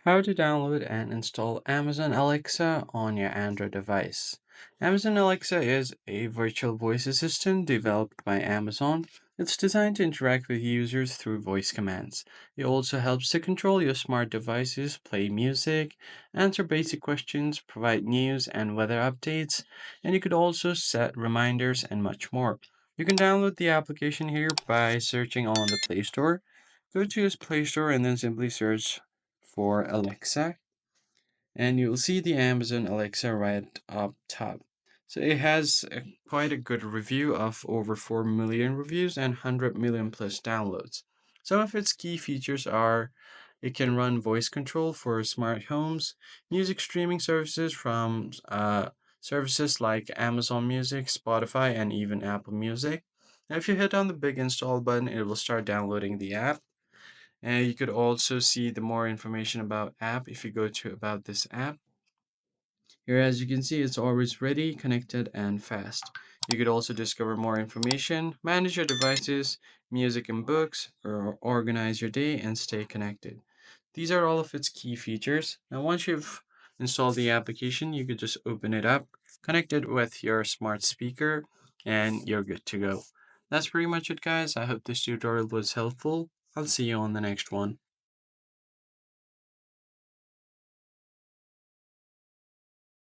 How to download and install Amazon Alexa on your Android device. Amazon Alexa is a virtual voice assistant developed by Amazon. It's designed to interact with users through voice commands. It also helps to control your smart devices, play music, answer basic questions, provide news and weather updates, and you could also set reminders and much more. You can download the application here by searching on the Play Store. Go to your Play Store and then simply search for Alexa, and you'll see the Amazon Alexa right up top. So it has quite a good review of over 4 million reviews and 100 million plus downloads. Some of its key features are it can run voice control for smart homes, music streaming services from services like Amazon Music, Spotify, and even Apple Music. Now, if you hit on the big install button, it will start downloading the app. And you could also see the more information about app if you go to about this app. Here, as you can see, it's always ready, connected, and fast. You could also discover more information, manage your devices, music and books, or organize your day and stay connected. These are all of its key features. Now, once you've installed the application, you could just open it up, connect it with your smart speaker, and you're good to go. That's pretty much it, guys. I hope this tutorial was helpful. I'll see you on the next one.